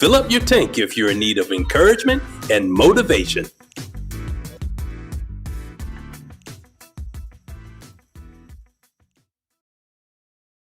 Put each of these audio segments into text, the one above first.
Fill up your tank if you're in need of encouragement and motivation.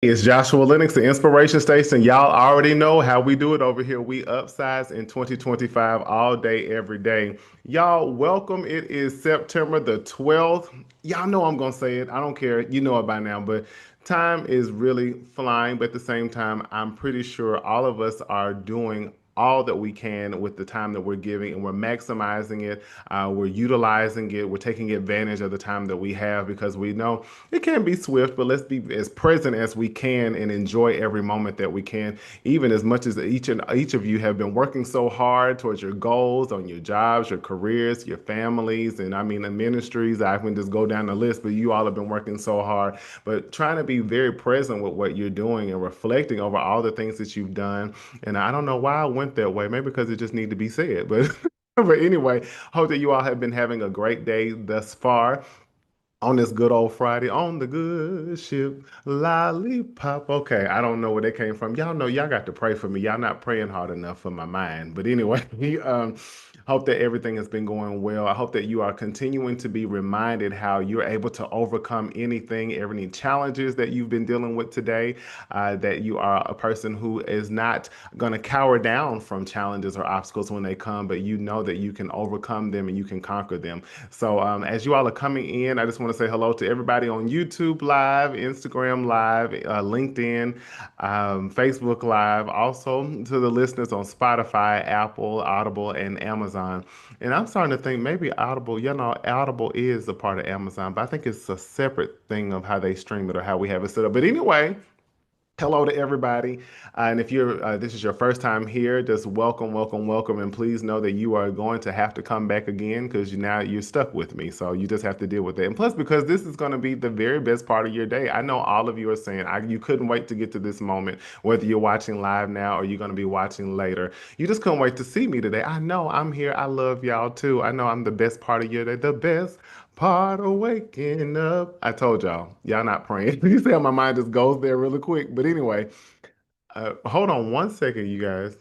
It's Joshua Lenox, the Inspiration Station. Y'all already know how we do it over here. We upsize in 2025 all day, every day. Y'all, welcome. It is September the 12th. Y'all know I'm going to say it. I don't care. You know it by now, but time is really flying. But at the same time, I'm pretty sure all of us are doing all that we can with the time that we're giving, and we're maximizing it. We're utilizing it. We're taking advantage of the time that we have because we know it can be swift, but let's be as present as we can and enjoy every moment that we can, even as much as each of you have been working so hard towards your goals on your jobs, your careers, your families, and I mean the ministries. I can just go down the list, but you all have been working so hard. But trying to be very present with what you're doing and reflecting over all the things that you've done. And I don't know why I went that way, maybe because it just needed to be said, but but anyway, hope that you all have been having a great day thus far on this good old Friday on the good ship, lollipop. Okay, I don't know where they came from. Y'all know y'all got to pray for me. Y'all not praying hard enough for my mind. But anyway, hope that everything has been going well. I hope that you are continuing to be reminded how you're able to overcome anything, any challenges that you've been dealing with today. That you are a person who is not going to cower down from challenges or obstacles when they come, but you know that you can overcome them and you can conquer them. So, as you all are coming in, I just want to say hello to everybody on YouTube Live, Instagram Live, LinkedIn, Facebook Live, also to the listeners on Spotify, Apple, Audible, and Amazon. And I'm starting to think maybe Audible, Audible is a part of Amazon, but I think it's a separate thing of how they stream it or how we have it set up. But anyway, hello to everybody. And if you're this is your first time here, just welcome, welcome, welcome. And please know that you are going to have to come back again because now you're stuck with me. So you just have to deal with it. And plus, because this is going to be the very best part of your day. I know all of you are saying you couldn't wait to get to this moment, whether you're watching live now or you're going to be watching later. You just couldn't wait to see me today. I know I'm here. I love y'all too. I know I'm the best part of your day, the best part of waking up. I told y'all not praying. You see how my mind just goes there really quick. But anyway, hold on one second, you guys.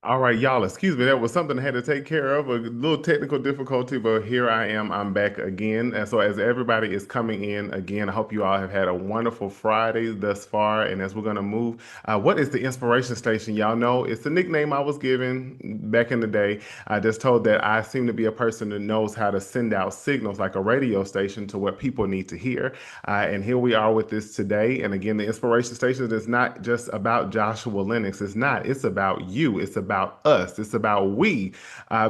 All right, y'all, excuse me. That was something I had to take care of, a little technical difficulty, but here I am. I'm back again. And so, as everybody is coming in again, I hope you all have had a wonderful Friday thus far. And as we're going to move, what is the Inspiration Station? Y'all know it's the nickname I was given back in the day. I just told that I seem to be a person that knows how to send out signals like a radio station to what people need to hear. And here we are with this today. And again, the Inspiration Station is not just about Joshua Lennox. It's not. It's about you. It's about us. It's about we,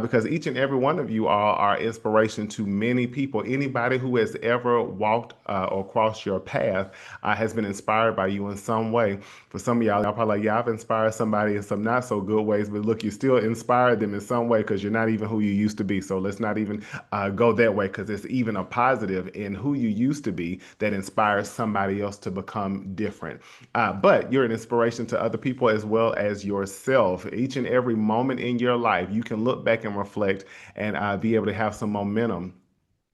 because each and every one of you are inspiration to many people. Anybody who has ever walked or crossed your path has been inspired by you in some way. For some of y'all probably like, yeah, I've inspired somebody in some not so good ways, but look, you still inspired them in some way because you're not even who you used to be. So let's not even go that way because it's even a positive in who you used to be that inspires somebody else to become different. But you're an inspiration to other people as well as yourself. Each and every moment in your life, you can look back and reflect and be able to have some momentum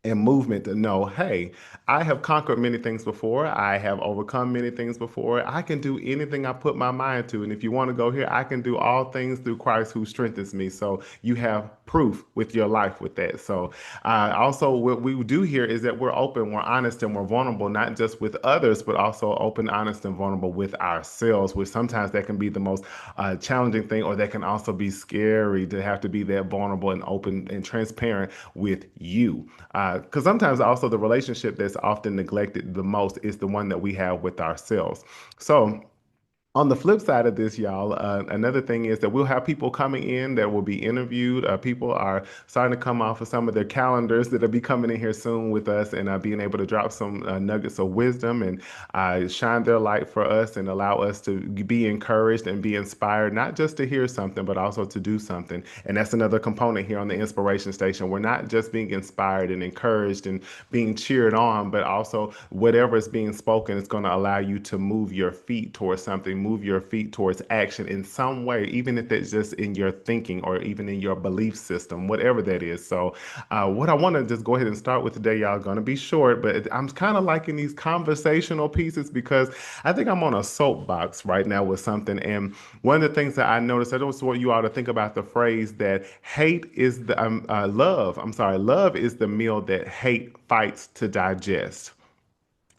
and movement to know, hey, I have conquered many things before. I have overcome many things before. I can do anything I put my mind to. And if you want to go here, I can do all things through Christ who strengthens me. So you have proof with your life with that. So also what we do here is that we're open, we're honest, and we're vulnerable, not just with others, but also open, honest, and vulnerable with ourselves, which sometimes that can be the most challenging thing, or that can also be scary to have to be that vulnerable and open and transparent with you. Because sometimes also the relationship that's often neglected the most is the one that we have with ourselves. So, on the flip side of this, y'all, another thing is that we'll have people coming in that will be interviewed. People are starting to come off of some of their calendars that will be coming in here soon with us and being able to drop some nuggets of wisdom and shine their light for us and allow us to be encouraged and be inspired, not just to hear something, but also to do something. And that's another component here on the Inspiration Station. We're not just being inspired and encouraged and being cheered on, but also whatever is being spoken is going to allow you to move your feet towards something, move your feet towards action in some way, even if it's just in your thinking or even in your belief system, whatever that is. So, what I want to just go ahead and start with today, y'all, going to be short, but I'm kind of liking these conversational pieces because I think I'm on a soapbox right now with something. And one of the things that I noticed, I just want you all to think about the phrase that hate is the love. I'm sorry, love is the meal that hate fights to digest.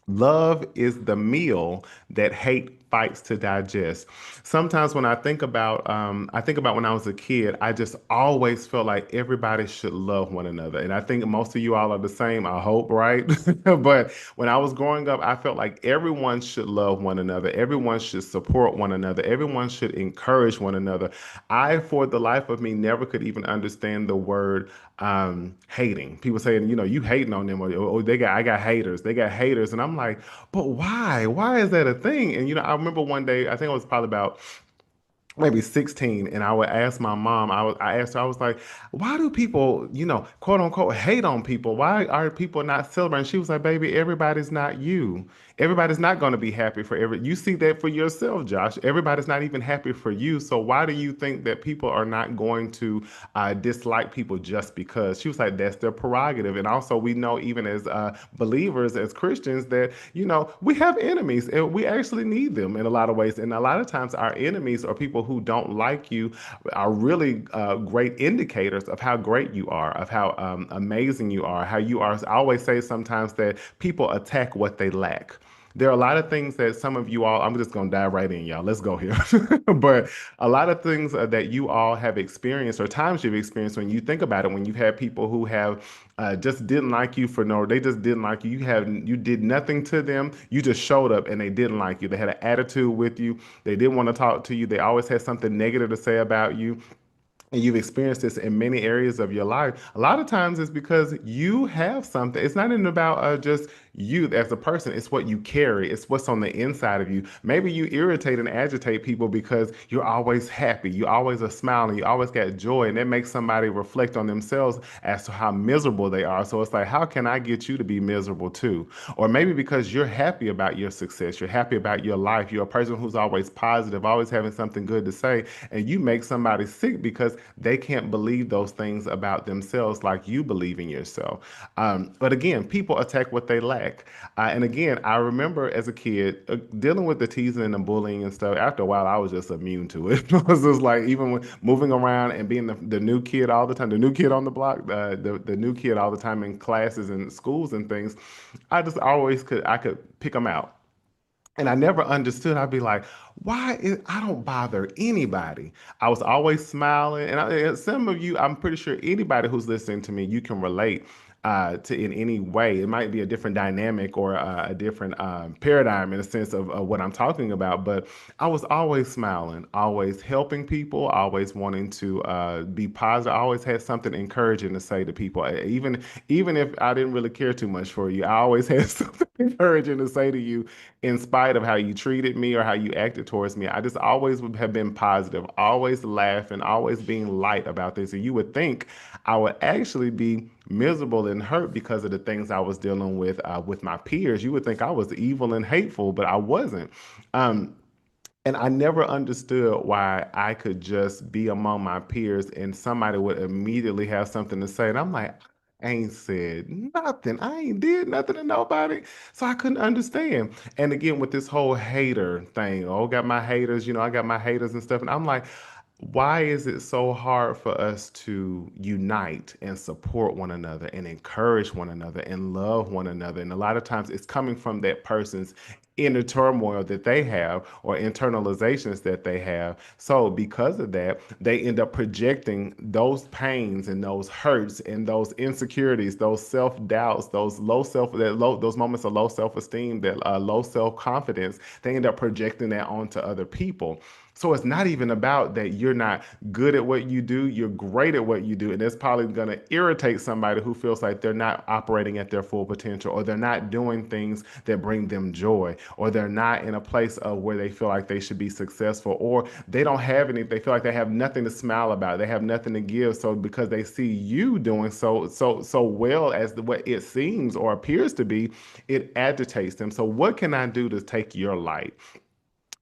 Love is the meal that hate fights to digest. Sometimes when I think about when I was a kid, I just always felt like everybody should love one another. And I think most of you all are the same, I hope, right? But when I was growing up, I felt like everyone should love one another. Everyone should support one another. Everyone should encourage one another. I, for the life of me, never could even understand the word hating. People saying, you hating on them, or I got haters. They got haters, and I'm like, but why? Why is that a thing? And I remember one day, I think I was probably about maybe 16, and I would ask my mom, I asked her, I was like, why do people, quote unquote, hate on people? Why are people not celebrating? She was like, baby, everybody's not you. Everybody's not going to be happy for you see that for yourself, Josh. Everybody's not even happy for you. So why do you think that people are not going to dislike people just because? She was like, that's their prerogative. And also, we know, even as believers, as Christians, that we have enemies, and we actually need them in a lot of ways. And a lot of times, our enemies are people who don't like you, are really great indicators of how great you are, of how amazing you are, how you are. I always say sometimes that people attack what they lack. There are a lot of things that some of you all, I'm just going to dive right in, y'all. Let's go here. But a lot of things that you all have experienced, or times you've experienced, when you think about it, when you've had people who have just didn't like you they just didn't like you. You did nothing to them. You just showed up and they didn't like you. They had an attitude with you. They didn't want to talk to you. They always had something negative to say about you, and you've experienced this in many areas of your life. A lot of times it's because you have something. It's not even about just you as a person. It's what you carry. It's what's on the inside of you. Maybe you irritate and agitate people because you're always happy. You always are smiling. You always got joy. And that makes somebody reflect on themselves as to how miserable they are. So it's like, how can I get you to be miserable too? Or maybe because you're happy about your success. You're happy about your life. You're a person who's always positive, always having something good to say. And you make somebody sick because they can't believe those things about themselves like you believe in yourself. But again, people attack what they lack. And again, I remember as a kid dealing with the teasing and the bullying and stuff. After a while, I was just immune to it. It was just like, even when moving around and being the new kid all the time, the new kid on the block, the new kid all the time in classes and schools and things, I just always I could pick them out. And I never understood. I'd be like, I don't bother anybody. I was always smiling. And some of you, I'm pretty sure anybody who's listening to me, you can relate to in any way. It might be a different dynamic or a different paradigm in a sense of what I'm talking about. But I was always smiling, always helping people, always wanting to be positive. I always had something encouraging to say to people. Even if I didn't really care too much for you, I always had something encouraging to say to you in spite of how you treated me or how you acted towards me. I just always would have been positive, always laughing, always being light about this. And you would think I would actually be miserable and hurt because of the things I was dealing with my peers. You would think I was evil and hateful, but I wasn't. Um, and I never understood why I could just be among my peers and somebody would immediately have something to say. And I'm like, I ain't said nothing. I ain't did nothing to nobody. So I couldn't understand. And again, with this whole hater thing, oh, got my haters, I got my haters and stuff. And I'm like, why is it so hard for us to unite and support one another and encourage one another and love one another? And a lot of times it's coming from that person's inner turmoil that they have or internalizations that they have. So because of that, they end up projecting those pains and those hurts and those insecurities, those self-doubts, those moments of low self-esteem, that low self-confidence. They end up projecting that onto other people. So it's not even about that you're not good at what you do. You're great at what you do. And that's probably going to irritate somebody who feels like they're not operating at their full potential, or they're not doing things that bring them joy, or they're not in a place of where they feel like they should be successful, or they don't have any, they feel like they have nothing to smile about. They have nothing to give. So because they see you doing so well as what it seems or appears to be, it agitates them. So what can I do to take your light?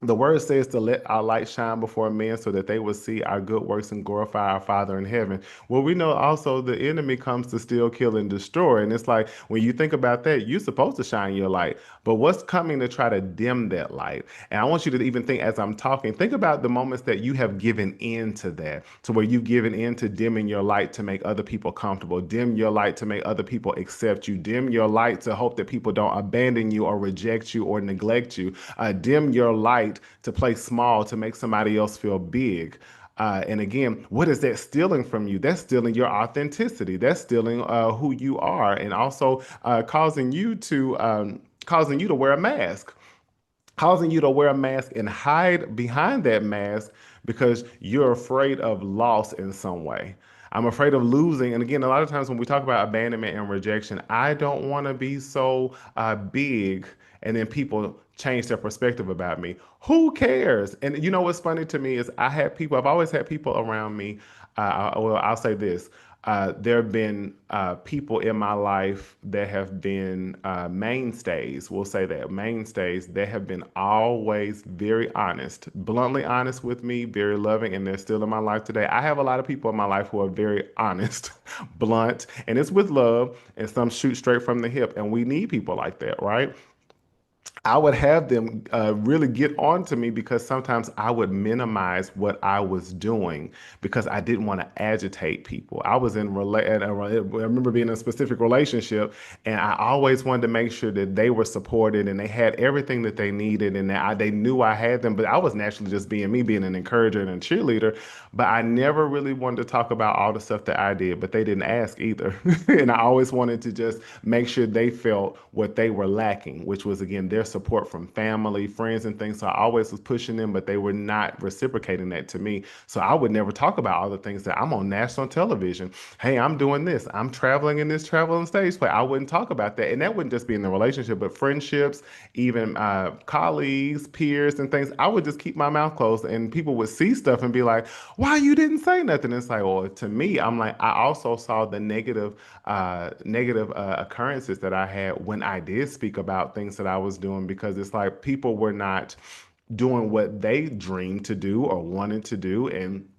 The word says to let our light shine before men so that they will see our good works and glorify our Father in heaven. Well, we know also the enemy comes to steal, kill, and destroy. And it's like when you think about that, you're supposed to shine your light. But what's coming to try to dim that light? And I want you to even think as I'm talking, think about the moments that you have given in to that, to where you've given in to dimming your light to make other people comfortable, dim your light to make other people accept you, dim your light to hope that people don't abandon you or reject you or neglect you, dim your light to play small to make somebody else feel big. And again, what is that stealing from you? That's stealing your authenticity. That's stealing who you are, and also causing you to wear a mask, causing you to wear a mask and hide behind that mask because you're afraid of loss in some way. I'm afraid of losing. And again, a lot of times when we talk about abandonment and rejection, I don't want to be so big and then people change their perspective about me. Who cares? And you know what's funny to me is I've always had people around me. Well, I'll say this. There have been people in my life that have been mainstays, we'll say that, mainstays that have been always very honest, bluntly honest with me, very loving, and they're still in my life today. I have a lot of people in my life who are very honest, blunt, and it's with love, and some shoot straight from the hip. And we need people like that, right? I would have them really get on to me because sometimes I would minimize what I was doing because I didn't want to agitate people. I was I remember being in a specific relationship, and I always wanted to make sure that they were supported and they had everything that they needed, and that they knew I had them. But I was naturally just being me, being an encourager and a cheerleader. But I never really wanted to talk about all the stuff that I did, but they didn't ask either. And I always wanted to just make sure they felt what they were lacking, which was, again, their support from family, friends, and things. So I always was pushing them, but they were not reciprocating that to me. So I would never talk about all the things that I'm on national television. Hey, I'm doing this. I'm traveling in this traveling stage play. I wouldn't talk about that. And that wouldn't just be in the relationship, but friendships, even colleagues, peers, and things. I would just keep my mouth closed, and people would see stuff and be like, why you didn't say nothing? It's like, well, to me, I'm like, I also saw the negative occurrences that I had when I did speak about things that I was doing, because it's like people were not doing what they dreamed to do or wanted to do. And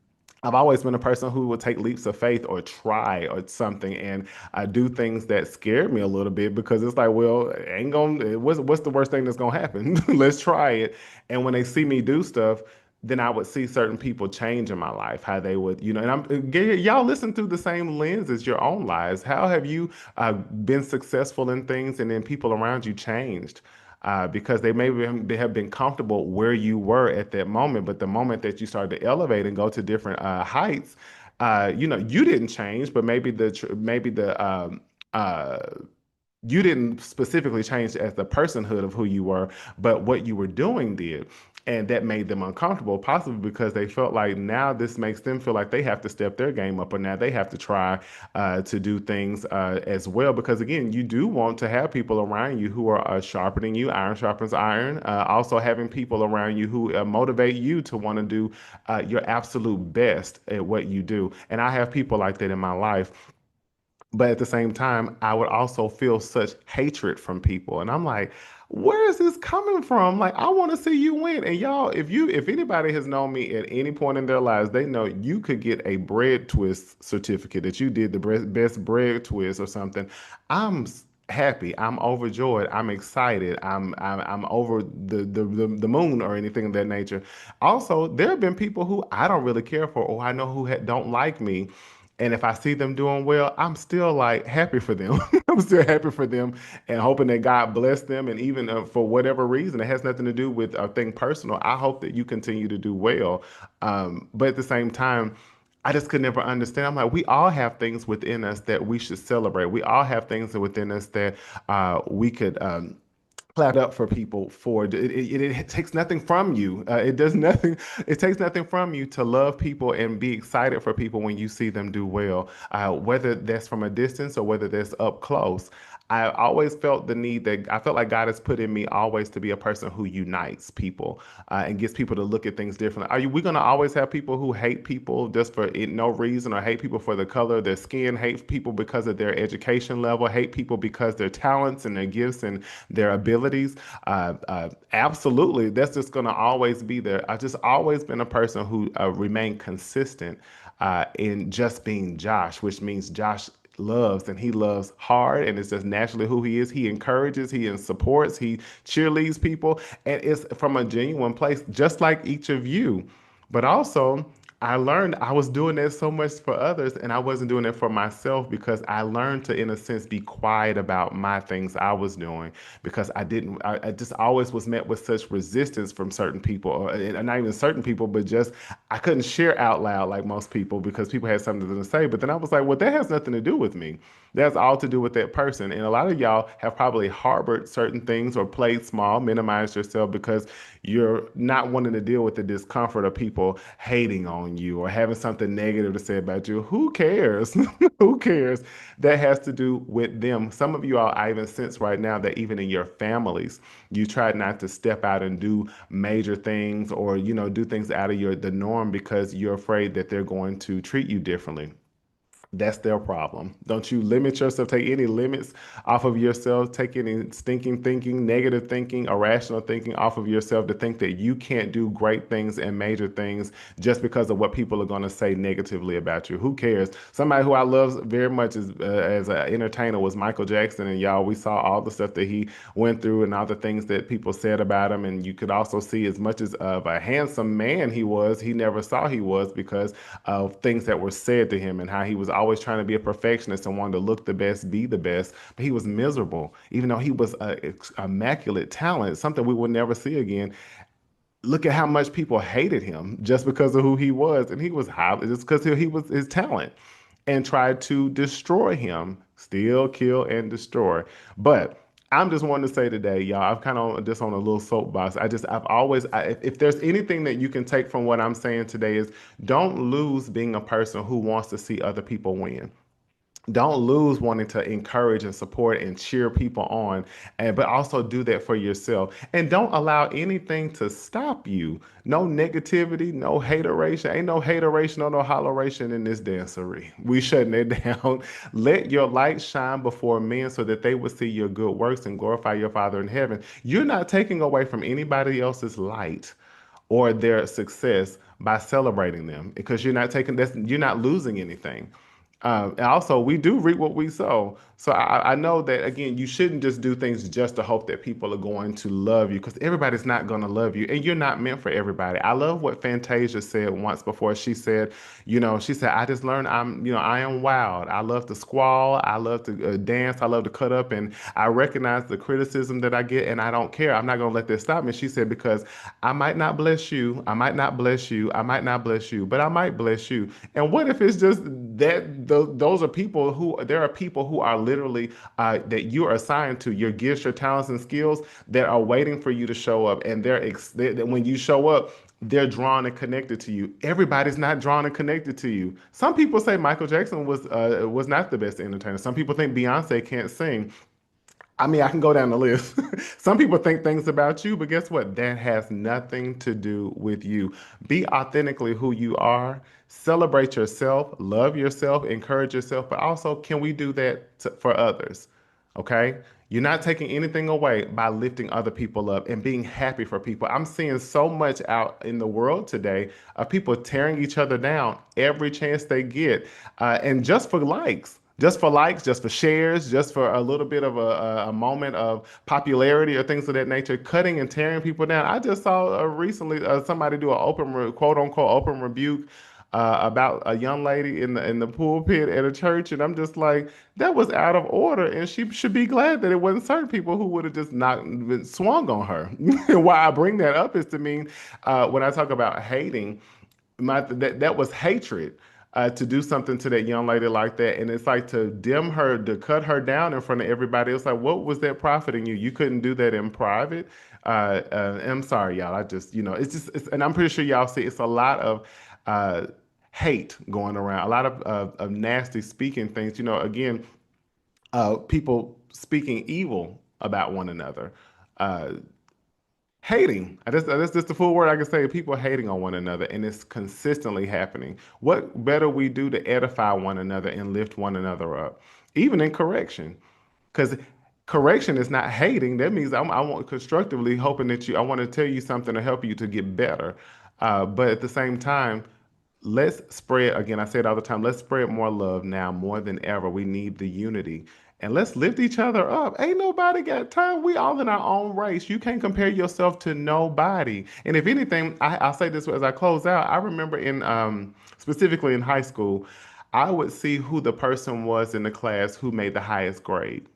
I've always been a person who would take leaps of faith or try or something, and I do things that scared me a little bit because it's like, well, ain't gonna what's the worst thing that's gonna happen? Let's try it. And when they see me do stuff, then I would see certain people change in my life, how they would, and y'all listen through the same lens as your own lives. How have you been successful in things and then people around you changed? Because they have been comfortable where you were at that moment, but the moment that you started to elevate and go to different heights, you didn't change, but uh, you didn't specifically change as the personhood of who you were, but what you were doing did. And that made them uncomfortable, possibly because they felt like now this makes them feel like they have to step their game up, or now they have to try to do things as well. Because again, you do want to have people around you who are sharpening you, iron sharpens iron. Also, having people around you who motivate you to want to do your absolute best at what you do. And I have people like that in my life, but at the same time, I would also feel such hatred from people. And I'm like, where is this coming from? Like, I want to see you win. And y'all, if anybody has known me at any point in their lives, they know you could get a bread twist certificate that you did the best bread twist or something. I'm happy. I'm overjoyed. I'm excited. I'm over the moon or anything of that nature. Also, there have been people who I don't really care for, or I know who don't like me. And if I see them doing well, I'm still like happy for them. I'm still happy for them and hoping that God bless them. And even for whatever reason, it has nothing to do with a thing personal. I hope that you continue to do well. But at the same time, I just could never understand. I'm like, we all have things within us that we should celebrate. We all have things within us that we could clap up for people for. It takes nothing from you. It does nothing. It takes nothing from you to love people and be excited for people when you see them do well, whether that's from a distance or whether that's up close. I always felt the need that I felt like God has put in me always to be a person who unites people and gets people to look at things differently. We going to always have people who hate people just for no reason, or hate people for the color of their skin, hate people because of their education level, hate people because their talents and their gifts and their abilities abilities, absolutely, that's just going to always be there. I've just always been a person who remained consistent in just being Josh, which means Josh loves and he loves hard and it's just naturally who he is. He encourages, he supports, he cheerleads people, and it's from a genuine place, just like each of you. But also, I learned I was doing that so much for others and I wasn't doing it for myself because I learned to, in a sense, be quiet about my things I was doing because I just always was met with such resistance from certain people, or and not even certain people, but just I couldn't share out loud like most people because people had something to say. But then I was like, well, that has nothing to do with me. That's all to do with that person. And a lot of y'all have probably harbored certain things or played small, minimized yourself because you're not wanting to deal with the discomfort of people hating on you or having something negative to say about you. Who cares? Who cares? That has to do with them. Some of you all, I even sense right now that even in your families, you try not to step out and do major things or, do things out of the norm because you're afraid that they're going to treat you differently. That's their problem. Don't you limit yourself, take any limits off of yourself, take any stinking thinking, negative thinking, irrational thinking off of yourself to think that you can't do great things and major things just because of what people are going to say negatively about you. Who cares? Somebody who I love very much as an entertainer was Michael Jackson, and y'all, we saw all the stuff that he went through and all the things that people said about him, and you could also see as much as of a handsome man he never saw he was because of things that were said to him and how he was always trying to be a perfectionist and wanted to look the best, be the best. But he was miserable, even though he was a immaculate talent, something we will never see again. Look at how much people hated him just because of who he was, and he was high just because he was his talent, and tried to destroy him, steal, kill, and destroy. But I'm just wanting to say today, y'all, I'm kind of just on a little soapbox. I've always, if there's anything that you can take from what I'm saying today is don't lose being a person who wants to see other people win. Don't lose wanting to encourage and support and cheer people on, and but also do that for yourself, and don't allow anything to stop you. No negativity, no hateration. Ain't no hateration or no holleration in this dancery. We shutting it down. Let your light shine before men so that they will see your good works and glorify your Father in heaven. You're not taking away from anybody else's light or their success by celebrating them because you're not losing anything. And also, we do reap what we sow. So I know that again, you shouldn't just do things just to hope that people are going to love you because everybody's not going to love you, and you're not meant for everybody. I love what Fantasia said once before. She said, I just learned I am wild. I love to squall. I love to dance. I love to cut up, and I recognize the criticism that I get, and I don't care. I'm not going to let this stop me. She said because I might not bless you, I might not bless you, I might not bless you, but I might bless you. And what if it's just that those are people who there are people who are literally that you are assigned to your gifts, your talents, and skills that are waiting for you to show up, and when you show up. They're drawn and connected to you. Everybody's not drawn and connected to you. Some people say Michael Jackson was not the best entertainer. Some people think Beyonce can't sing. I mean, I can go down the list. Some people think things about you, but guess what? That has nothing to do with you. Be authentically who you are. Celebrate yourself, love yourself, encourage yourself, but also can we do that for others? Okay? You're not taking anything away by lifting other people up and being happy for people. I'm seeing so much out in the world today of people tearing each other down every chance they get, and just for likes. Just for likes, just for shares, just for a little bit of a moment of popularity or things of that nature, cutting and tearing people down. I just saw recently somebody do an quote unquote open rebuke about a young lady in the pulpit at a church, and I'm just like, that was out of order, and she should be glad that it wasn't certain people who would have just not been swung on her. Why I bring that up is to mean when I talk about hating that was hatred. To do something to that young lady like that, and it's like to dim her, to cut her down in front of everybody. It's like, what was that profiting you? You couldn't do that in private. I'm sorry, y'all. I just, and I'm pretty sure y'all see it's a lot of uh, hate going around, a lot of nasty speaking things. Again, people speaking evil about one another. Uh, Hating. That's just the full word I can say. People hating on one another, and it's consistently happening. What better we do to edify one another and lift one another up, even in correction? Because correction is not hating. That means I want constructively hoping that I want to tell you something to help you to get better. But at the same time, let's spread, again, I say it all the time, let's spread more love now more than ever. We need the unity. And let's lift each other up. Ain't nobody got time. We all in our own race. You can't compare yourself to nobody. And if anything, I'll say this as I close out. I remember specifically in high school, I would see who the person was in the class who made the highest grade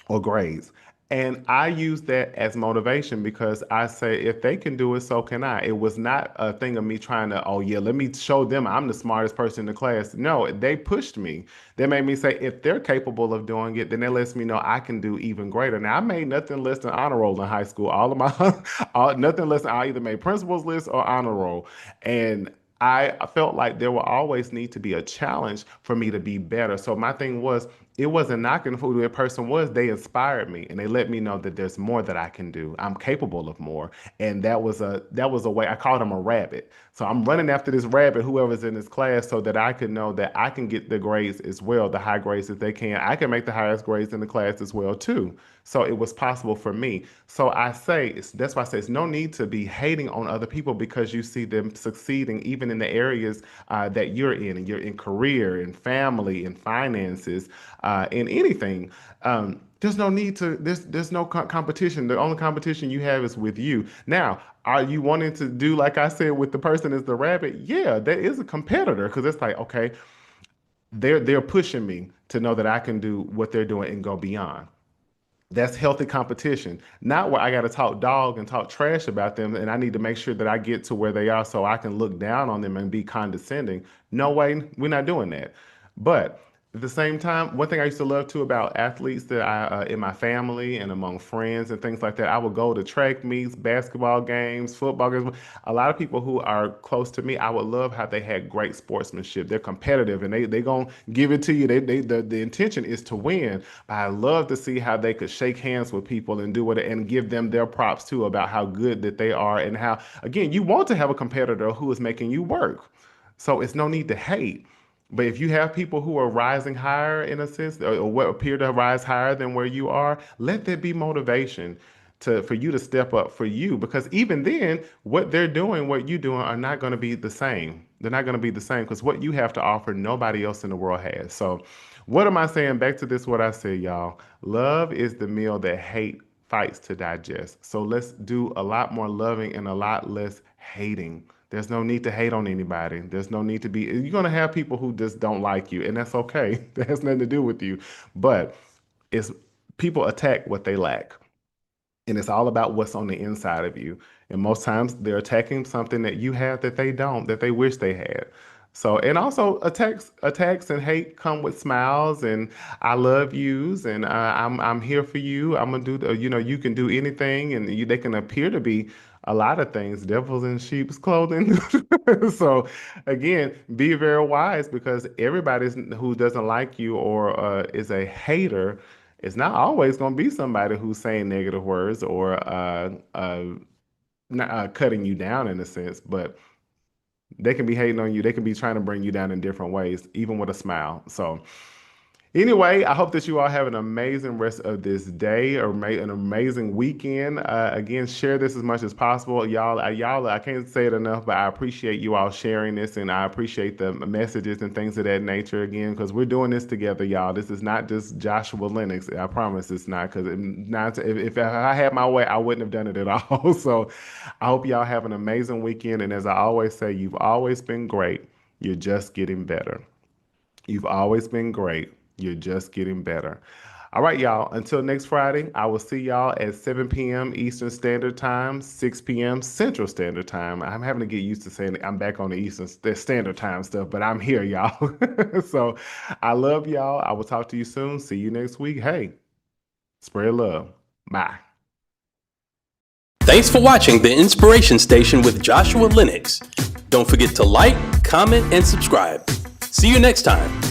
or grades. And I use that as motivation because I say, if they can do it, so can I. It was not a thing of me trying to, oh, yeah, let me show them I'm the smartest person in the class. No, they pushed me. They made me say, if they're capable of doing it, then that lets me know I can do even greater. Now, I made nothing less than honor roll in high school. All of my, nothing less than I either made principal's list or honor roll. And I felt like there will always need to be a challenge for me to be better. So my thing was, it wasn't knocking who the person was. They inspired me and they let me know that there's more that I can do. I'm capable of more. And that was a way I called him a rabbit. So I'm running after this rabbit, whoever's in this class, so that I can know that I can get the grades as well, the high grades that they can. I can make the highest grades in the class as well too. So it was possible for me. So that's why I say it's no need to be hating on other people because you see them succeeding even in the areas that you're in, and you're in career, in family, in finances, in anything. There's no need to. There's no competition. The only competition you have is with you. Now, are you wanting to do like I said with the person is the rabbit? Yeah, there is a competitor because it's like, okay, they're pushing me to know that I can do what they're doing and go beyond. That's healthy competition, not where I got to talk dog and talk trash about them, and I need to make sure that I get to where they are so I can look down on them and be condescending. No way, we're not doing that. But at the same time, one thing I used to love too about athletes that in my family and among friends and things like that, I would go to track meets, basketball games, football games. A lot of people who are close to me, I would love how they had great sportsmanship. They're competitive and they gonna give it to you. The intention is to win. But I love to see how they could shake hands with people and do it and give them their props too about how good that they are and how, again, you want to have a competitor who is making you work. So it's no need to hate. But if you have people who are rising higher in a sense, or what appear to rise higher than where you are, let there be motivation for you to step up for you. Because even then, what they're doing, what you're doing, are not going to be the same. They're not going to be the same because what you have to offer, nobody else in the world has. So, what am I saying? Back to this, what I said, y'all. Love is the meal that hate fights to digest. So let's do a lot more loving and a lot less hating. There's no need to hate on anybody. There's no need to be, you're going to have people who just don't like you, and that's okay. That has nothing to do with you. But it's people attack what they lack. And it's all about what's on the inside of you. And most times they're attacking something that you have that they don't, that they wish they had. So, and also attacks and hate come with smiles and I love yous and I'm here for you. I'm gonna do you can do anything and they can appear to be a lot of things, devils in sheep's clothing. So again, be very wise because everybody who doesn't like you or is a hater is not always going to be somebody who's saying negative words or not, cutting you down in a sense, but they can be hating on you. They can be trying to bring you down in different ways, even with a smile. So anyway, I hope that you all have an amazing rest of this day or an amazing weekend. Again, share this as much as possible. Y'all, I can't say it enough, but I appreciate you all sharing this and I appreciate the messages and things of that nature again, because we're doing this together, y'all. This is not just Joshua Lenox. I promise it's not, because if I had my way, I wouldn't have done it at all. So I hope y'all have an amazing weekend. And as I always say, you've always been great. You're just getting better. You've always been great. You're just getting better. All right, y'all. Until next Friday, I will see y'all at 7 p.m. Eastern Standard Time, 6 p.m. Central Standard Time. I'm having to get used to saying I'm back on the Eastern Standard Time stuff, but I'm here, y'all. So I love y'all. I will talk to you soon. See you next week. Hey, spread love. Bye. Thanks for watching the Inspiration Station with Joshua Lenox. Don't forget to like, comment, and subscribe. See you next time.